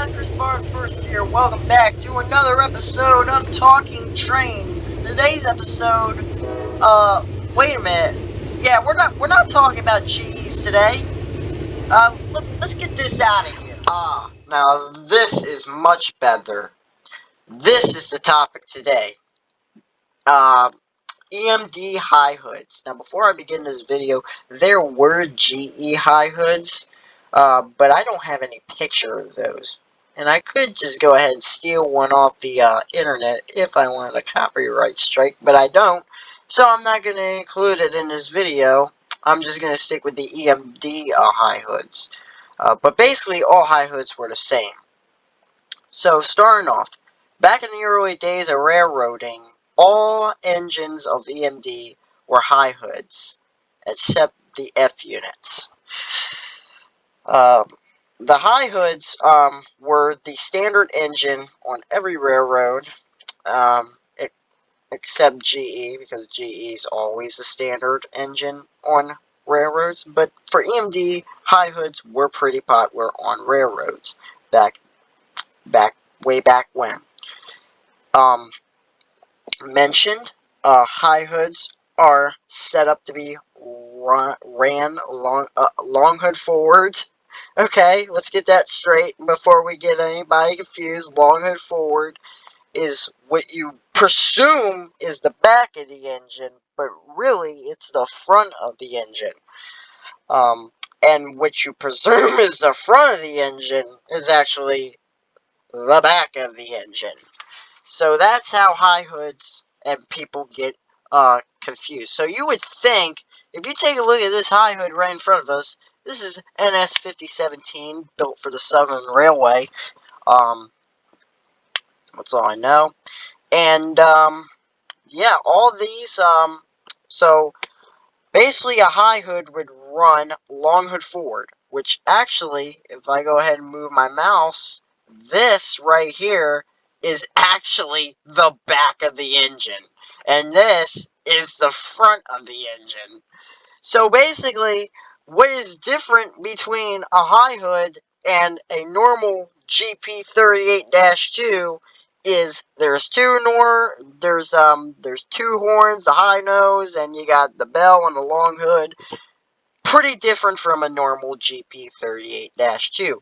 First here. Welcome back to another episode of Talking Trains. In today's episode, wait a minute. Yeah, we're not talking about GEs today. Let's get this out of here. Now this is much better. This is the topic today. Uh, EMD high hoods. Now, before I begin this video, there were GE high hoods, but I don't have any picture of those. And I could just go ahead and steal one off the internet if I wanted a copyright strike, but I don't. So I'm not going to include it in this video. I'm just going to stick with the EMD high hoods. But basically, all high hoods were the same. So, starting off, back in the early days of railroading, all engines of EMD were high hoods, except the F units. Um, the high hoods were the standard engine on every railroad, um, except GE, because GE is always the standard engine on railroads. But for EMD, high hoods were pretty popular on railroads back back way back when. Um, Mentioned, high hoods are set up to be ran long hood forward. Okay, let's get that straight before we get anybody confused. Long hood forward is what you presume is the back of the engine, but really it's the front of the engine. And what you presume is the front of the engine is actually the back of the engine. So that's how high hoods and people get confused. So you would think, if you take a look at this high hood right in front of us, this is NS 5017, built for the Southern Railway. That's all I know. And yeah, all these. So basically, a high hood would run long hood forward, which actually, if I go ahead and move my mouse, this right here is actually the back of the engine. And this is the front of the engine. So basically, what is different between a high hood and a normal GP38-2 is there's two horns, the high nose, and you got the bell and the long hood. Pretty different from a normal GP38-2.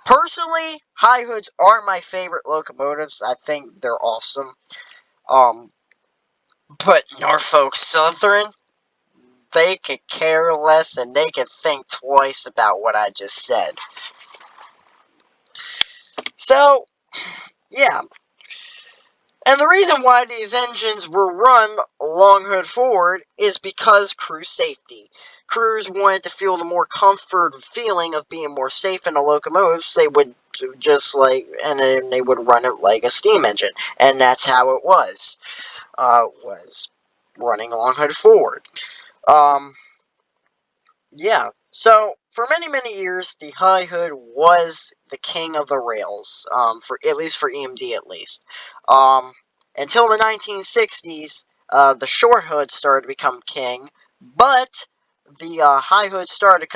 Personally, high hoods aren't my favorite locomotives. I think they're awesome. But Norfolk Southern, they could care less and they could think twice about what I just said. So, yeah. And the reason why these engines were run long hood forward is because crew safety. Crews wanted to feel the more comfort feeling of being more safe in the locomotives. They would and then they would run it like a steam engine. And that's how it was running long hood forward. Yeah. So for many, many years, the high hood was the king of the rails. For at least for EMD, at least. Until the 1960s, the short hood started to become king, but the high hood started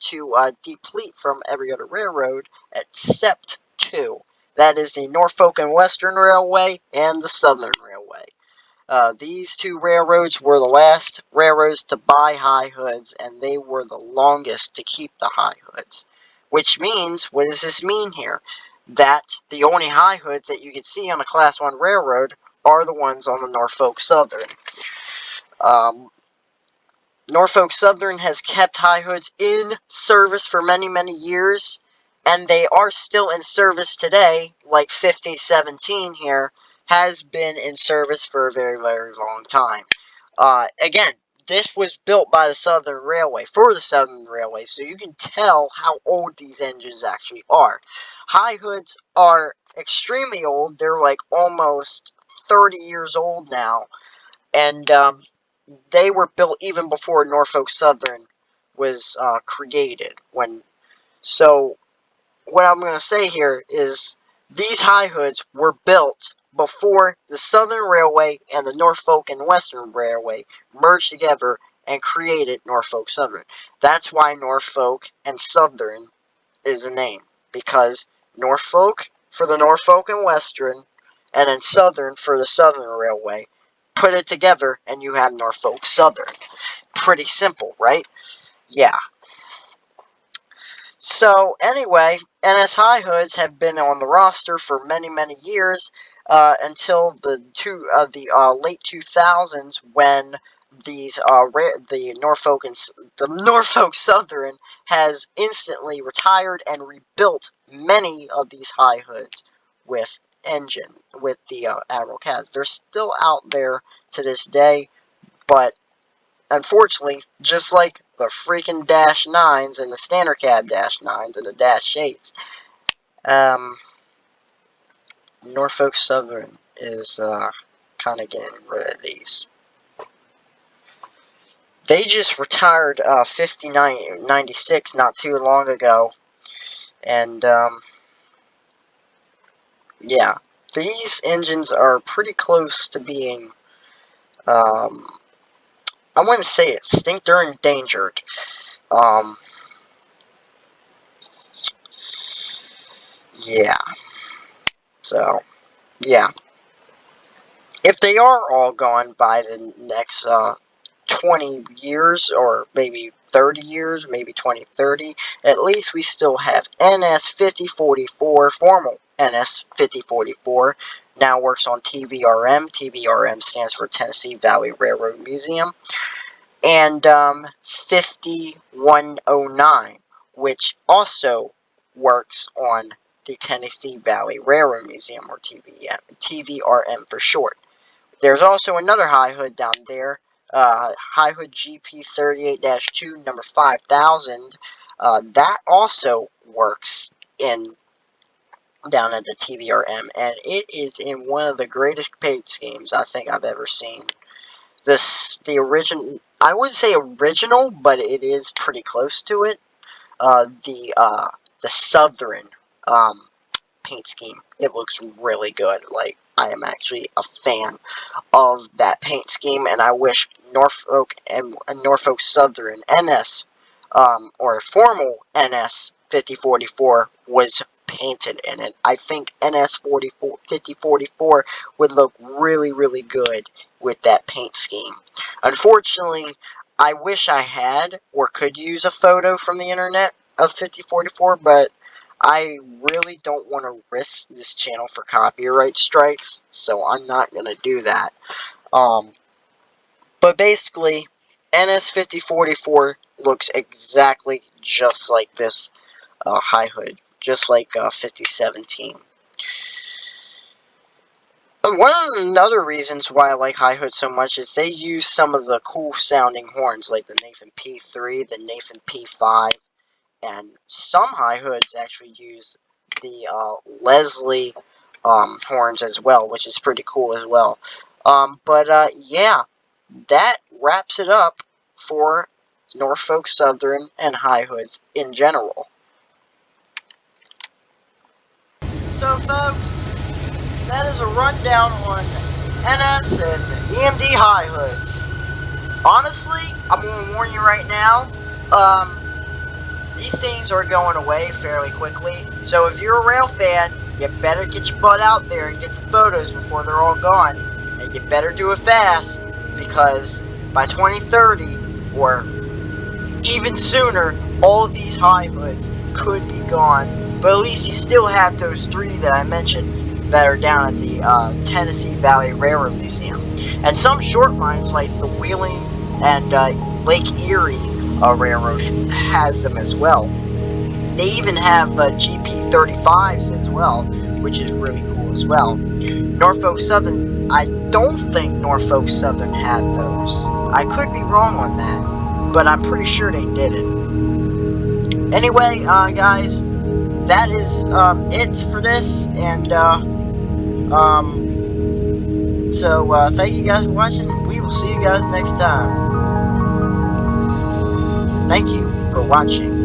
to deplete from every other railroad except two. That is the Norfolk and Western Railway and the Southern Railway. These two railroads were the last railroads to buy high hoods, and they were the longest to keep the high hoods. Which means, what does this mean here? That the only high hoods that you can see on a Class 1 railroad are the ones on the Norfolk Southern. Um, Norfolk Southern has kept high hoods in service for many, many years, and they are still in service today, like 5017 here, has been in service for a very, very long time. Again, this was built by the Southern Railway, for the Southern Railway, so you can tell how old these engines actually are. High hoods are extremely old. They're like almost 30 years old now, and they were built even before Norfolk Southern was created. So what I'm going to say here is these high hoods were built before the Southern Railway and the Norfolk and Western Railway merged together and created Norfolk Southern. That's why Norfolk and Southern is a name. because Norfolk for the Norfolk and Western, and then Southern for the Southern Railway. Put it together, and you have Norfolk Southern. Pretty simple, right? Yeah. So anyway, NS High Hoods have been on the roster for many, many years until the late 2000s, when the Norfolk Southern has instantly retired and rebuilt many of these High Hoods with the Admiral Cats. They're still out there to this day, but unfortunately, just like the freaking Dash 9s and the Standard Cab Dash 9s and the Dash 8s, Norfolk Southern is kind of getting rid of these. They just retired 5996 not too long ago, and yeah, these engines are pretty close to being, I wouldn't say extinct or endangered. Yeah, so, yeah. If they are all gone by the next 20 years, or maybe 30 years, maybe 2030, at least we still have NS 5044, formal NS 5044, now works on TVRM. TVRM stands for Tennessee Valley Railroad Museum. And 5109, which also works on the Tennessee Valley Railroad Museum, or TVRM for short. There's also another high hood down there, high hood GP 38-2, number 5000. That also works in down at the TVRM, and it is in one of the greatest paint schemes I think I've ever seen. The original, I wouldn't say original, but it is pretty close to it. The Southern paint scheme. It looks really good. Like, I am actually a fan of that paint scheme, and I wish Norfolk and Norfolk Southern NS, or formal NS 5044 was painted in it. I think NS 5044 would look really, really good with that paint scheme. Unfortunately, I wish I had or could use a photo from the internet of 5044, but I really don't want to risk this channel for copyright strikes, so I'm not going to do that. But basically, NS 5044 looks exactly just like this high hood, just like 5017. One of the other reasons why I like high hood so much is they use some of the cool sounding horns, like the Nathan P3, the Nathan P5, and some high hoods actually use the Leslie horns as well, which is pretty cool as well. Yeah, that wraps it up for Norfolk Southern and high hoods in general. So, folks, that is a rundown on NS and EMD high hoods. Honestly, I'm going to warn you right now, these things are going away fairly quickly, so if you're a rail fan, you better get your butt out there and get some photos before they're all gone. And you better do it fast, because by 2030, or even sooner, all of these high hoods could be gone. But at least you still have those three that I mentioned that are down at the Tennessee Valley Railroad Museum. And some short lines like the Wheeling and Lake Erie Railroad has them as well. They even have GP35s as well, which is really cool as well. Norfolk Southern, I don't think Norfolk Southern had those. I could be wrong on that, but I'm pretty sure they didn't. Anyway, guys, that is it for this, and so thank you guys for watching. We will see you guys next time. Thank you for watching.